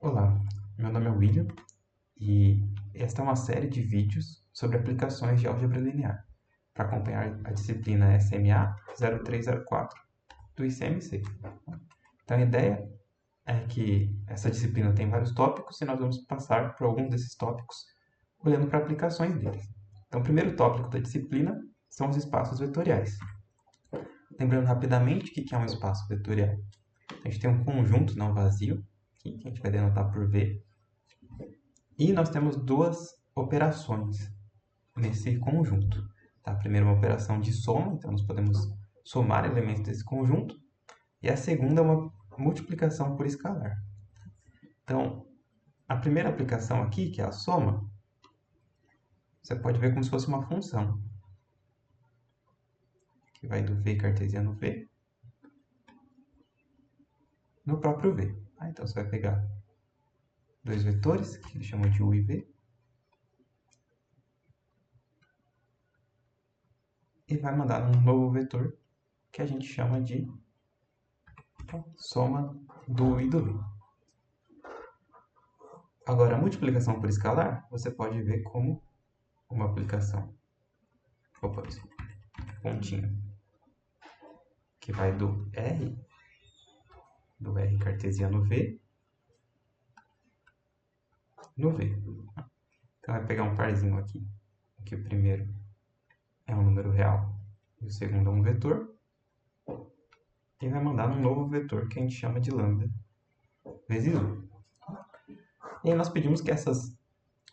Olá, meu nome é William e esta é uma série de vídeos sobre aplicações de álgebra linear para acompanhar a disciplina SMA 0304 do ICMC. Então a ideia é que essa disciplina tem vários tópicos e nós vamos passar por alguns desses tópicos olhando para aplicações deles. Então o primeiro tópico da disciplina são os espaços vetoriais. Lembrando rapidamente o que é um espaço vetorial. A gente tem um conjunto não vazio, que a gente vai denotar por V. E nós temos duas operações nesse conjunto. Tá? A primeira é uma operação de soma, então nós podemos somar elementos desse conjunto. E a segunda é uma multiplicação por escalar. Então, a primeira aplicação aqui, que é a soma, você pode ver como se fosse uma função. Que vai do V cartesiano V no próprio V. Tá? Então, você vai pegar dois vetores, que eles chamam de U e V, e vai mandar um novo vetor, que a gente chama de soma do U e do V. Agora, a multiplicação por escalar, você pode ver como uma aplicação, pontinho, que vai do R cartesiano V, no V. Então, vai pegar um parzinho aqui, que o primeiro é um número real e o segundo é um vetor, e vai mandar um novo vetor que a gente chama de lambda vezes U. E aí nós pedimos que essas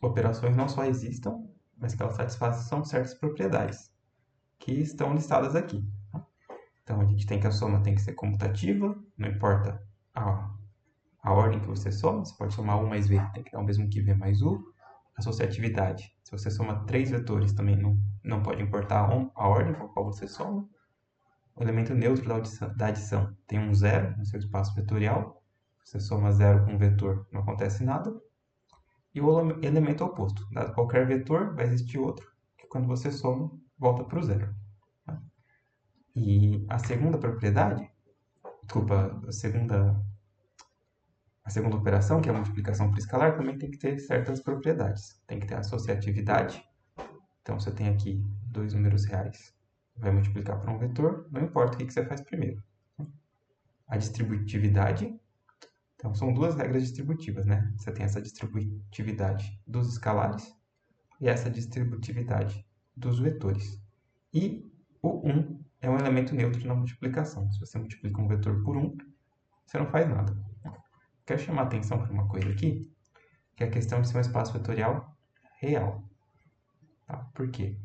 operações não só existam, mas que elas satisfaçam certas propriedades, que estão listadas aqui. Então, a gente tem que a soma tem que ser comutativa, não importa a ordem que você soma, você pode somar U mais V, tem que dar o mesmo que V mais U. Associatividade, se você soma três vetores, também não pode importar a ordem com a qual você soma. O elemento neutro da adição tem um zero no seu espaço vetorial. Você soma zero com um vetor, não acontece nada. E o elemento oposto, dado qualquer vetor, vai existir outro, que quando você soma, volta para o zero. E a segunda propriedade, desculpa, a segunda operação, que é a multiplicação por escalar, também tem que ter certas propriedades. Tem que ter associatividade. Então, você tem aqui dois números reais, vai multiplicar por um vetor, não importa o que você faz primeiro. A distributividade, então são duas regras distributivas, né? Você tem essa distributividade dos escalares e essa distributividade dos vetores. E o 1 é um elemento neutro na multiplicação. Se você multiplica um vetor por 1, você não faz nada. Quero chamar a atenção para uma coisa aqui, que é a questão de ser um espaço vetorial real. Tá? Por quê?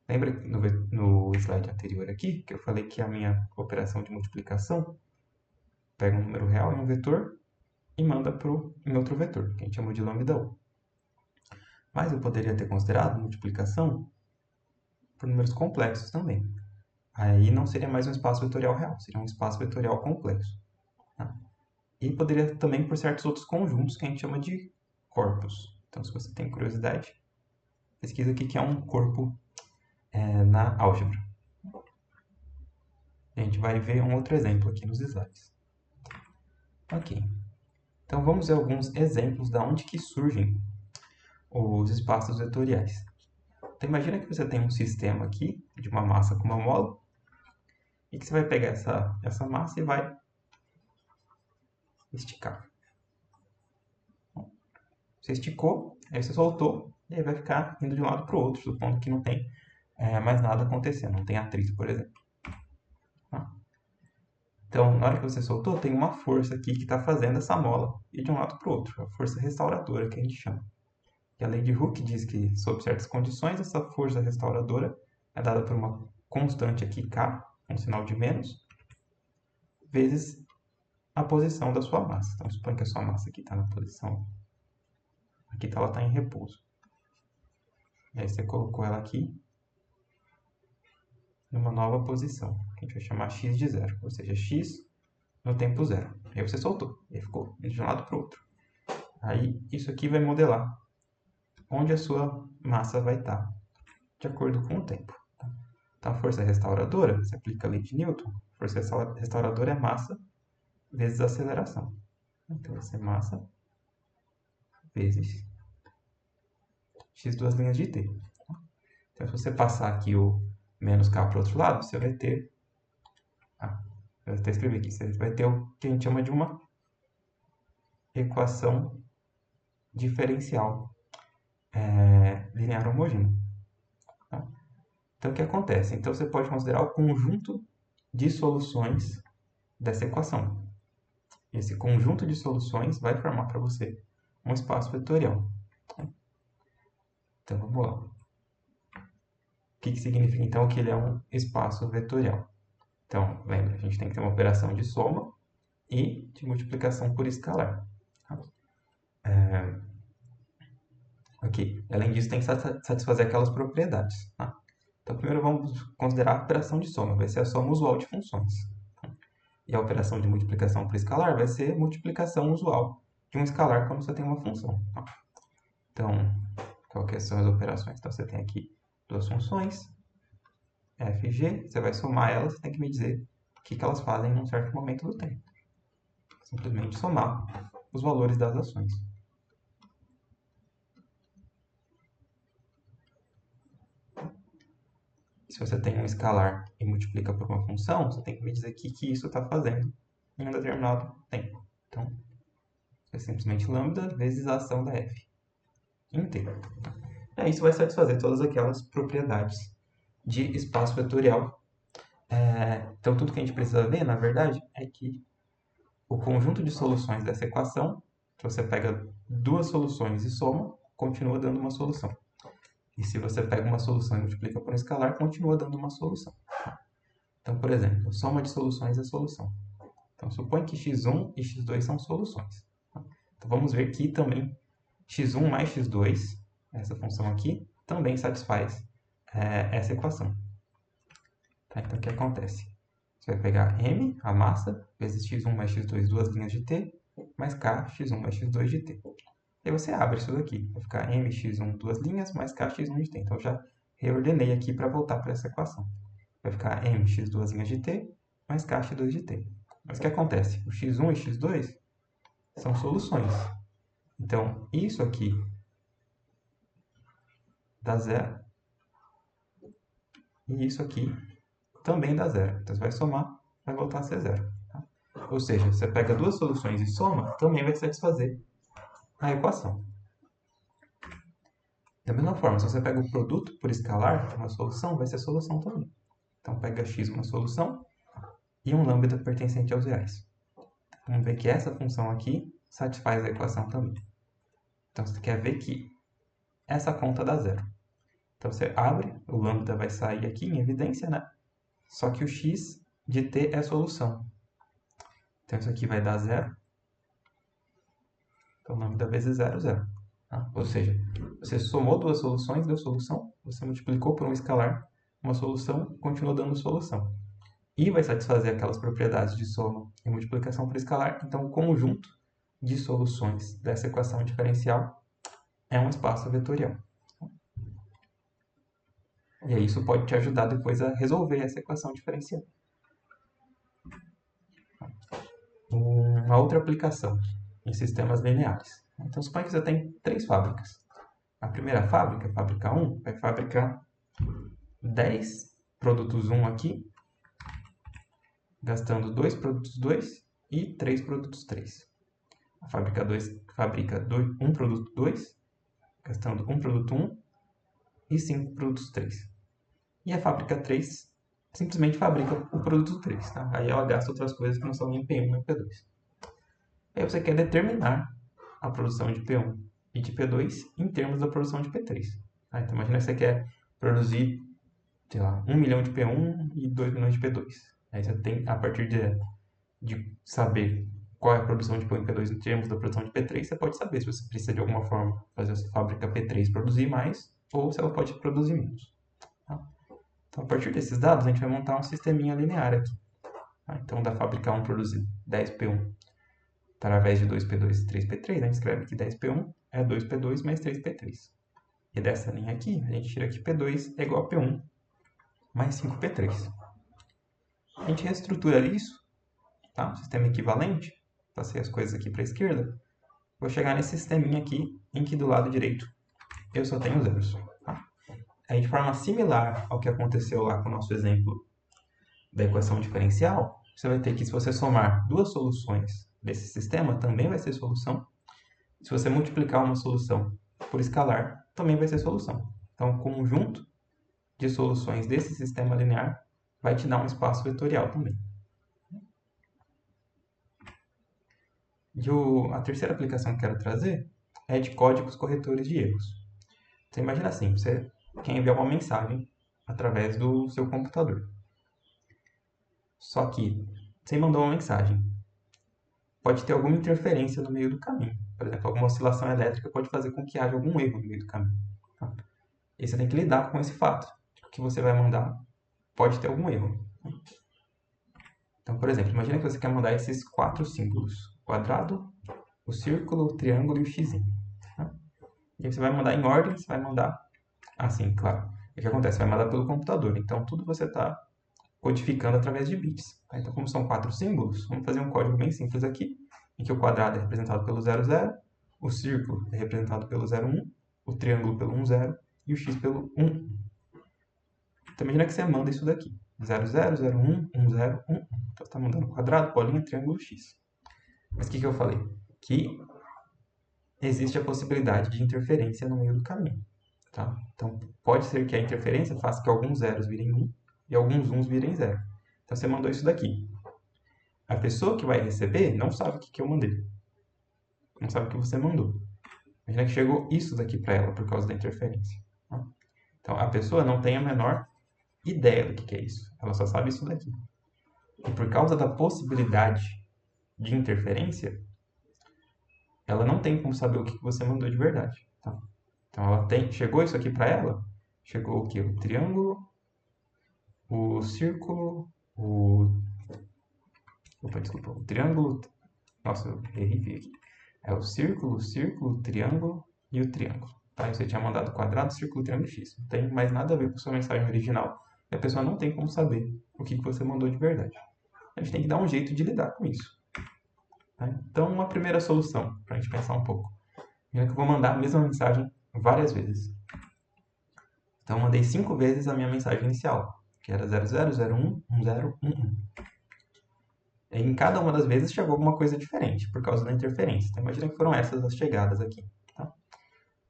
Lembra no slide anterior aqui, que eu falei que a minha operação de multiplicação pega um número real em um vetor e manda em outro vetor, que a gente chamou de lambda U. Mas eu poderia ter considerado multiplicação por números complexos também. Aí não seria mais um espaço vetorial real, seria um espaço vetorial complexo. Tá? E poderia também por certos outros conjuntos que a gente chama de corpos. Então, se você tem curiosidade, pesquisa aqui que é um corpo na álgebra. A gente vai ver um outro exemplo aqui nos slides. Ok. Então, vamos ver alguns exemplos de onde que surgem os espaços vetoriais. Então, imagina que você tem um sistema aqui de uma massa com uma mola e que você vai pegar essa massa e vai esticar. Você esticou, aí você soltou, e aí vai ficar indo de um lado para o outro, supondo que não tem mais nada acontecendo, não tem atrito, por exemplo. Tá? Então, na hora que você soltou, tem uma força aqui que está fazendo essa mola ir de um lado para o outro, a força restauradora que a gente chama. E a lei de Hooke diz que, sob certas condições, essa força restauradora é dada por uma constante aqui, K, um sinal de menos, vezes a posição da sua massa. Então, suponha que a sua massa aqui está na posição, aqui ela está em repouso. E aí você colocou ela aqui numa nova posição, que a gente vai chamar x de zero, ou seja, x no tempo zero. Aí você soltou, e aí ficou de um lado para o outro. Aí isso aqui vai modelar onde a sua massa vai estar, de acordo com o tempo. Então, a força restauradora, você aplica a lei de Newton, a força restauradora é massa vezes aceleração. Então, vai ser massa vezes x duas linhas de t. Então, se você passar aqui o menos k para o outro lado, você vai ter... eu vou até escrever aqui. Você vai ter o que a gente chama de uma equação diferencial linear homogênea. Tá? Então, o que acontece? Então, você pode considerar o conjunto de soluções dessa equação. Esse conjunto de soluções vai formar para você um espaço vetorial. Então, vamos lá. O que significa, então, que ele é um espaço vetorial? Então, lembra, a gente tem que ter uma operação de soma e de multiplicação por escalar. Ok. Além disso, tem que satisfazer aquelas propriedades. Tá? Então, primeiro vamos considerar a operação de soma. Vai ser a soma usual de funções. E a operação de multiplicação por escalar vai ser multiplicação usual de um escalar quando você tem uma função. Tá? Então, quais são as operações? Então, você tem aqui duas funções, f e g. Você vai somar elas, você tem que me dizer o que elas fazem em um certo momento do tempo. Simplesmente somar os valores das ações. Se você tem um escalar e multiplica por uma função, você tem que me dizer o que isso está fazendo em um determinado tempo. Então, é simplesmente lambda vezes a ação da f inteira. E isso vai satisfazer todas aquelas propriedades de espaço vetorial. Então, tudo que a gente precisa ver, na verdade, é que o conjunto de soluções dessa equação, se você pega duas soluções e soma, continua dando uma solução. E se você pega uma solução e multiplica por um escalar, continua dando uma solução. Então, por exemplo, soma de soluções é solução. Então, supõe que x1 e x2 são soluções. Então, vamos ver que também x1 mais x2, essa função aqui, também satisfaz essa equação. Tá? Então, o que acontece? Você vai pegar m, a massa, vezes x1 mais x2, duas linhas de t, mais k, x1 mais x2 de t. E aí você abre isso daqui. Vai ficar mx1, duas linhas, mais kx1 de t. Então, eu já reordenei aqui para voltar para essa equação. Vai ficar mx, duas linhas de t, mais kx2 de t. Mas o que acontece? O x1 e x2 são soluções. Então, isso aqui dá zero. E isso aqui também dá zero. Então, você vai somar, vai voltar a ser zero. Tá? Ou seja, você pega duas soluções e soma, também vai satisfazer a equação. Da mesma forma, se você pega o produto por escalar, uma solução, vai ser solução também. Então, pega x uma solução e um lambda pertencente aos reais. Vamos ver que essa função aqui satisfaz a equação também. Então, você quer ver que essa conta dá zero. Então, você abre, o lambda vai sair aqui em evidência, né? Só que o x de t é a solução. Então, isso aqui vai dar zero. Então, lambda vezes zero, zero. Tá? Ou seja, você somou duas soluções, deu solução. Você multiplicou por um escalar, uma solução, continua dando solução. E vai satisfazer aquelas propriedades de soma e multiplicação por escalar. Então, o conjunto de soluções dessa equação diferencial é um espaço vetorial. E aí isso pode te ajudar depois a resolver essa equação diferencial. Uma outra aplicação em sistemas lineares. Então, suponha que você tem três fábricas. A primeira fábrica, a fábrica 1, vai fabricar 10 produtos 1 aqui, gastando 2 produtos 2 e 3 produtos 3. A fábrica 2 fabrica 1 produto 2, gastando 1 produto 1 e 5 produtos 3. E a fábrica 3 simplesmente fabrica o produto 3. Tá? Aí ela gasta outras coisas que não são nem P1 nem P2. Aí você quer determinar a produção de P1 e de P2 em termos da produção de P3. Tá? Então imagina que você quer produzir, sei lá, 1 milhão de P1 e 2 milhões de P2. Aí você tem, a partir de saber qual é a produção de P1 e P2 em termos da produção de P3, você pode saber se você precisa de alguma forma fazer essa fábrica P3 produzir mais ou se ela pode produzir menos. Tá? Então, a partir desses dados, a gente vai montar um sisteminha linear aqui. Tá? Então, da fábrica 1 produzir 10P1 através de 2P2 e 3P3, a gente escreve que 10P1 é 2P2 mais 3P3. E dessa linha aqui, a gente tira que P2 é igual a P1 mais 5P3. A gente reestrutura isso, tá? Um sistema equivalente, passei as coisas aqui para a esquerda, vou chegar nesse sisteminha aqui, em que do lado direito eu só tenho zeros. Tá? Aí, de forma similar ao que aconteceu lá com o nosso exemplo da equação diferencial, você vai ter que, se você somar duas soluções desse sistema, também vai ser solução. Se você multiplicar uma solução por escalar, também vai ser solução. Então, o conjunto de soluções desse sistema linear vai te dar um espaço vetorial também. E a terceira aplicação que eu quero trazer é de códigos corretores de erros. Você imagina assim, você quer enviar uma mensagem através do seu computador. Só que você mandou uma mensagem. Pode ter alguma interferência no meio do caminho. Por exemplo, alguma oscilação elétrica pode fazer com que haja algum erro no meio do caminho. Tá? E você tem que lidar com esse fato. O que você vai mandar pode ter algum erro. Então, por exemplo, imagina que você quer mandar esses 4 símbolos. O quadrado, o círculo, o triângulo e o x. Tá? E aí você vai mandar em ordem, você vai mandar assim, claro. O que acontece? Você vai mandar pelo computador. Então, tudo você está codificando através de bits. Tá? Então, como são 4 símbolos, vamos fazer um código bem simples aqui, em que o quadrado é representado pelo 00, o círculo é representado pelo 01, o triângulo pelo 10 e o x pelo 1. Então, imagina que você manda isso daqui. 00, 01, 10, 11. Então, você está mandando quadrado, bolinha, triângulo, x. Mas o que eu falei? Que existe a possibilidade de interferência no meio do caminho. Tá? Então, pode ser que a interferência faça que alguns zeros virem 1 e alguns 1s virem 0. Então, você mandou isso daqui. A pessoa que vai receber não sabe o que eu mandei. Não sabe o que você mandou. Imagina que chegou isso daqui para ela por causa da interferência. Tá? Então, a pessoa não tem a menor ideia do que é isso. Ela só sabe isso daqui. E por causa da possibilidade de interferência, ela não tem como saber o que você mandou de verdade. Tá? Então, chegou isso aqui para ela, chegou o quê? O triângulo, o círculo, desculpa, o triângulo... Nossa, eu errei aqui. É o círculo, o triângulo e o triângulo. Tá? Você tinha mandado quadrado, círculo, triângulo e x. Não tem mais nada a ver com a sua mensagem original. E a pessoa não tem como saber o que você mandou de verdade. A gente tem que dar um jeito de lidar com isso. Tá? Então, uma primeira solução, para a gente pensar um pouco. É que eu vou mandar a mesma mensagem várias vezes. Então, eu mandei 5 vezes a minha mensagem inicial, que era 00, 01, 10, 11. E em cada uma das vezes chegou alguma coisa diferente, por causa da interferência. Então, imagina que foram essas as chegadas aqui. Tá?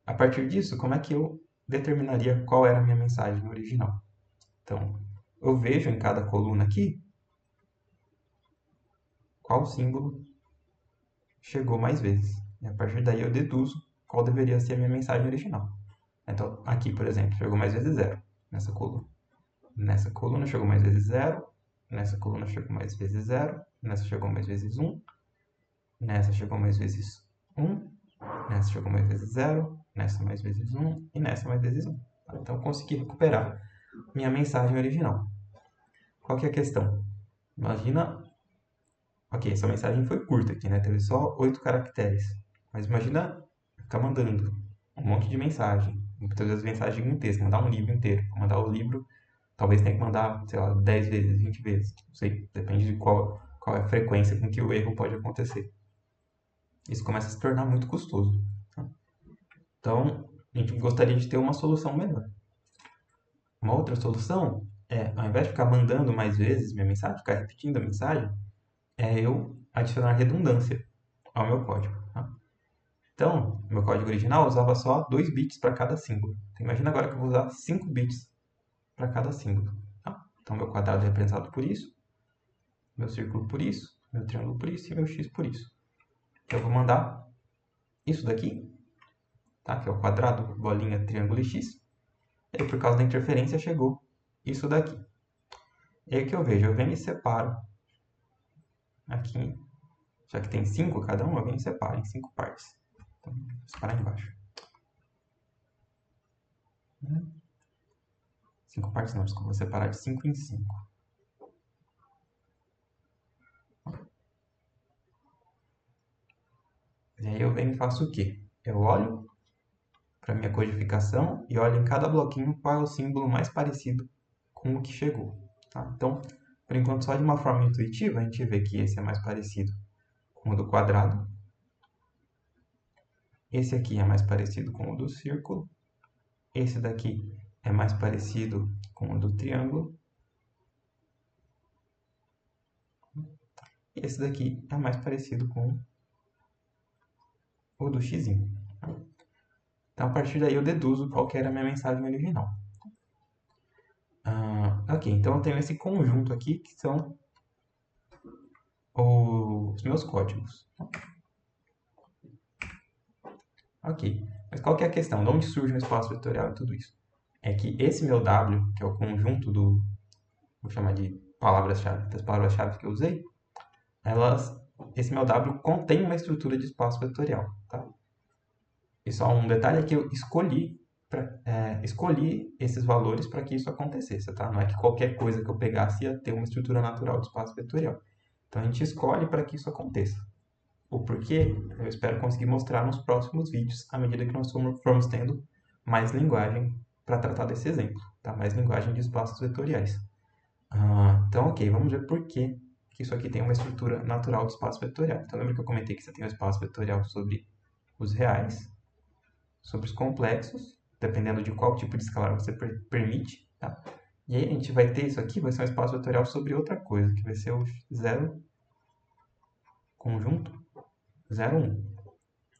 A partir disso, como é que eu determinaria qual era a minha mensagem original? Então, eu vejo em cada coluna aqui qual símbolo chegou mais vezes. E a partir daí eu deduzo qual deveria ser a minha mensagem original. Então, aqui, por exemplo, chegou mais vezes 0 nessa coluna. Nessa coluna chegou mais vezes 0. Nessa coluna chegou mais vezes 0. Nessa chegou mais vezes 1. Nessa chegou mais vezes 1. Nessa chegou mais vezes 0. Nessa mais vezes 1. E nessa mais vezes 1. Então, eu consegui recuperar minha mensagem original. Qual que é a questão? Imagina... Ok, essa mensagem foi curta aqui, né? Teve só 8 caracteres. Mas imagina ficar mandando um monte de mensagem. Muitas vezes mensagem em texto, mandar um livro inteiro. Mandar o livro, talvez tenha que mandar, sei lá, 10 vezes, 20 vezes. Não sei, depende de qual é a frequência com que o erro pode acontecer. Isso começa a se tornar muito custoso. Tá? Então, a gente gostaria de ter uma solução melhor. Uma outra solução é, ao invés de ficar mandando mais vezes minha mensagem, ficar repetindo a mensagem, é eu adicionar redundância ao meu código. Tá? Então, meu código original usava só 2 bits para cada símbolo. Então, imagina agora que eu vou usar 5 bits para cada símbolo. Tá? Então, meu quadrado é representado por isso, meu círculo por isso, meu triângulo por isso e meu x por isso. Então, eu vou mandar isso daqui, tá? Que é o quadrado, bolinha, triângulo e x. E aí, por causa da interferência, chegou isso daqui. E aí o que eu vejo? Eu venho e separo aqui, já que tem 5 cada um, eu venho e separo em 5 partes. Então, vou separar embaixo. 5 partes não, desculpa, vou separar de 5 em 5. E aí eu venho e faço o quê? Eu olho para minha codificação e olho em cada bloquinho qual é o símbolo mais parecido com o que chegou. Tá? Então, por enquanto, só de uma forma intuitiva, a gente vê que esse é mais parecido com o do quadrado. Esse aqui é mais parecido com o do círculo. Esse daqui é mais parecido com o do triângulo. E esse daqui é mais parecido com o do x. Então, a partir daí, eu deduzo qual que era a minha mensagem original. Ok, então eu tenho esse conjunto aqui, que são os meus códigos. Ok, mas qual que é a questão? De onde surge um espaço vetorial e tudo isso? É que esse meu W, que é o conjunto do... vou chamar de palavras-chave, das palavras-chave que eu usei, esse meu W contém uma estrutura de espaço vetorial. Tá? E só um detalhe é que eu escolhi esses valores para que isso acontecesse. Tá? Não é que qualquer coisa que eu pegasse ia ter uma estrutura natural de espaço vetorial. Então a gente escolhe para que isso aconteça. O porquê eu espero conseguir mostrar nos próximos vídeos, à medida que nós formos tendo mais linguagem para tratar desse exemplo, tá? Mais linguagem de espaços vetoriais. Então, ok, vamos ver por que isso aqui tem uma estrutura natural de espaço vetorial. Então, lembra que eu comentei que você tem um espaço vetorial sobre os reais, sobre os complexos, dependendo de qual tipo de escalar você permite, tá? E aí a gente vai ter isso aqui, vai ser um espaço vetorial sobre outra coisa, que vai ser o zero conjunto 0, 1.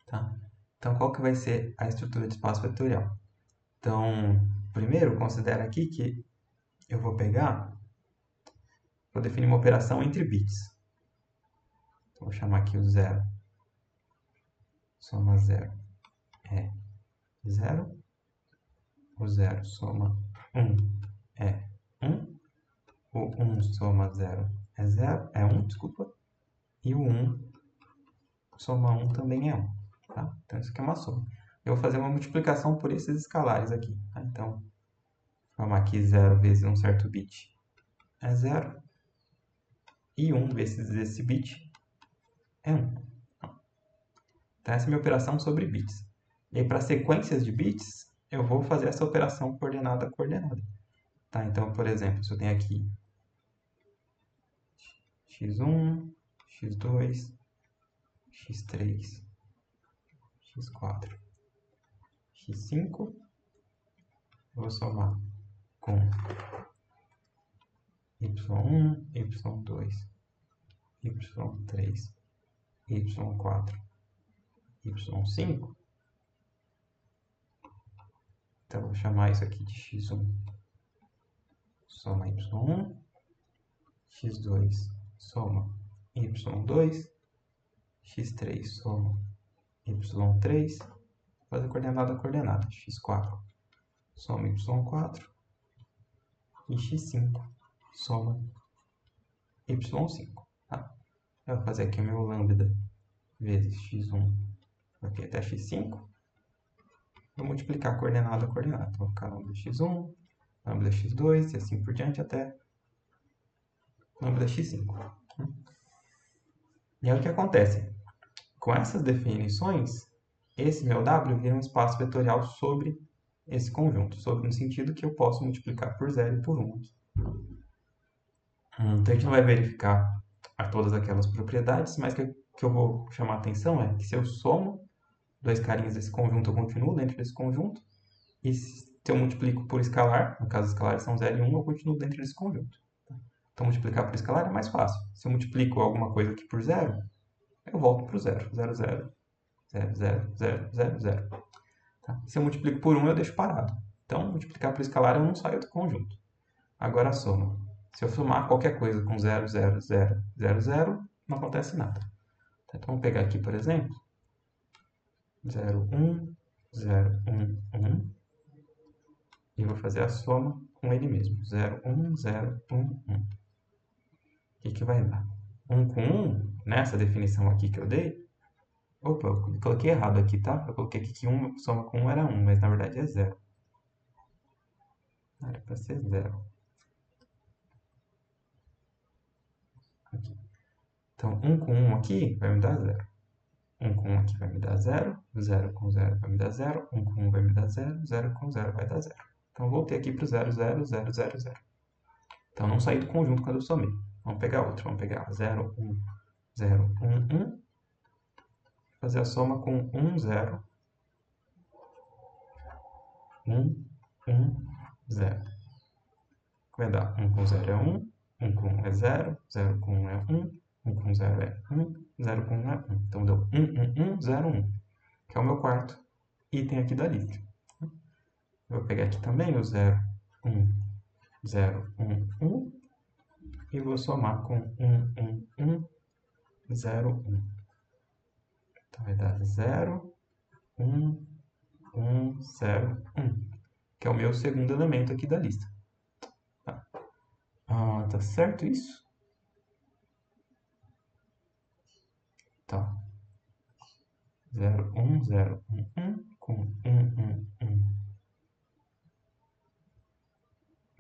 Tá? Então, qual que vai ser a estrutura de espaço vetorial? Então, primeiro, considera aqui que eu vou definir uma operação entre bits. Então, vou chamar aqui o 0. Soma 0 é 0. O 0 soma 1 é 1. O 1 soma 0 é 0, é 1, desculpa. E o 1 soma 1 também é 1. Tá? Então, isso aqui é uma soma. Eu vou fazer uma multiplicação por esses escalares aqui. Tá? Então, vou chamar aqui 0 vezes um certo bit é 0. E 1 vezes esse bit é 1. Então, essa é a minha operação sobre bits. E aí, para sequências de bits, eu vou fazer essa operação coordenada a coordenada. Tá? Então, por exemplo, se eu tenho aqui x1, x2, x3, x4, x5, eu vou somar com y1, y2, y3, y4, y5. Então, eu vou chamar isso aqui de x1 soma y1, x2 soma y2, x3 soma y3, fazer coordenada a coordenada, x4 soma y4 e x5 soma y5. Tá? Eu vou fazer aqui o meu lambda vezes x1 aqui até x5. Vou multiplicar coordenada a coordenada. Então, vou ficar lambda x1, lambda x2 e assim por diante até lambda x5. E aí o que acontece? Com essas definições, esse meu W vira um espaço vetorial sobre esse conjunto, sobre no sentido que eu posso multiplicar por 0 e por 1 aqui. Então a gente não vai verificar todas aquelas propriedades, mas o que eu vou chamar a atenção é que se eu somo dois carinhas desse conjunto, eu continuo dentro desse conjunto, e se eu multiplico por escalar, no caso os escalares são 0 e 1, eu continuo dentro desse conjunto. Então multiplicar por escalar é mais fácil. Se eu multiplico alguma coisa aqui por 0, eu volto para o 0. 0, 0, 0, 0, 0, 0, 0. Tá? Se eu multiplico por 1, eu deixo parado. Então, multiplicar por escalar, eu não saio do conjunto. Agora a soma. Se eu somar qualquer coisa com 0, 0, 0, 0, 0, não acontece nada. Então, vamos pegar aqui, por exemplo, 0, 1, 0, 1, 1. E vou fazer a soma com ele mesmo. 0, 1, 0, 1, 1. O que vai dar? 1 com 1, nessa definição aqui que eu dei, opa, eu coloquei errado aqui, tá? Eu coloquei aqui que 1 soma com 1 era 1, mas na verdade é 0. Era para ser 0. Aqui. Então, 1 com 1 aqui vai me dar 0. 1 com 1 aqui vai me dar 0. 0 com 0 vai me dar 0. 1 com 1 vai me dar 0. 0 com 0 vai dar 0. Então, eu voltei aqui para o 0, 0, 0, 0, 0. Então, não saí do conjunto quando eu somei. Vamos pegar outro. Vamos pegar 0, 1, 0, 1, 1. Fazer a soma com 1, 0 1, 1, 0. Vai dar 1 com 0 é 1, 1 com 1 é 0, 0 com 1 é 1, 1 com 0 é 1, 0 com 1 é 1. Então deu 1, 1, 1, 0, 1, que é o meu quarto item aqui da lista. Eu vou pegar aqui também o 0, 1, 0, 1, 1 e vou somar com 1, 1, 1, 0, 1. Então vai dar 0, 1, 1, 0, 1, que é o meu segundo elemento aqui da lista. Tá certo isso? Tá. 0, 1, 0, 1, 1, com 1, 1, 1.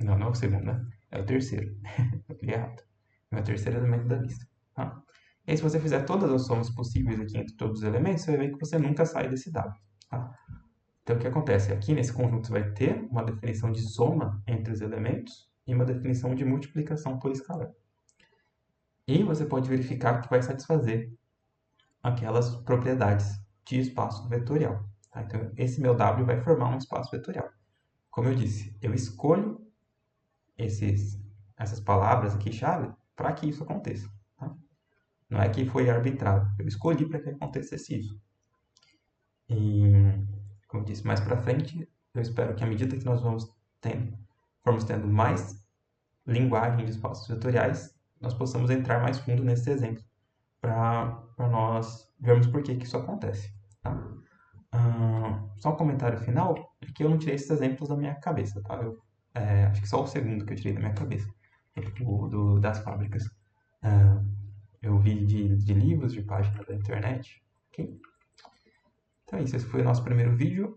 Não, não é o segundo, né? É o terceiro. Eu li errado. É o terceiro elemento da lista. Tá? E aí, se você fizer todas as somas possíveis aqui entre todos os elementos, você vai ver que você nunca sai desse W. Tá? Então, o que acontece? Aqui nesse conjunto você vai ter uma definição de soma entre os elementos e uma definição de multiplicação por escalar. E você pode verificar que vai satisfazer aquelas propriedades de espaço vetorial. Tá? Então, esse meu W vai formar um espaço vetorial. Como eu disse, eu escolho essas palavras aqui chave para que isso aconteça. Tá? Não é que foi arbitrário, eu escolhi para que acontecesse isso. E, como eu disse, mais para frente, eu espero que à medida que nós formos tendo mais linguagem de espaços vetoriais, nós possamos entrar mais fundo nesse exemplo para nós vermos por que isso acontece. Tá? Só um comentário final, é que eu não tirei esses exemplos da minha cabeça. Tá? Acho que só o segundo que eu tirei da minha cabeça, das fábricas. Eu vi de livros, de páginas da internet. Okay? Então é isso, esse foi o nosso primeiro vídeo.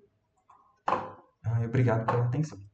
Obrigado pela atenção.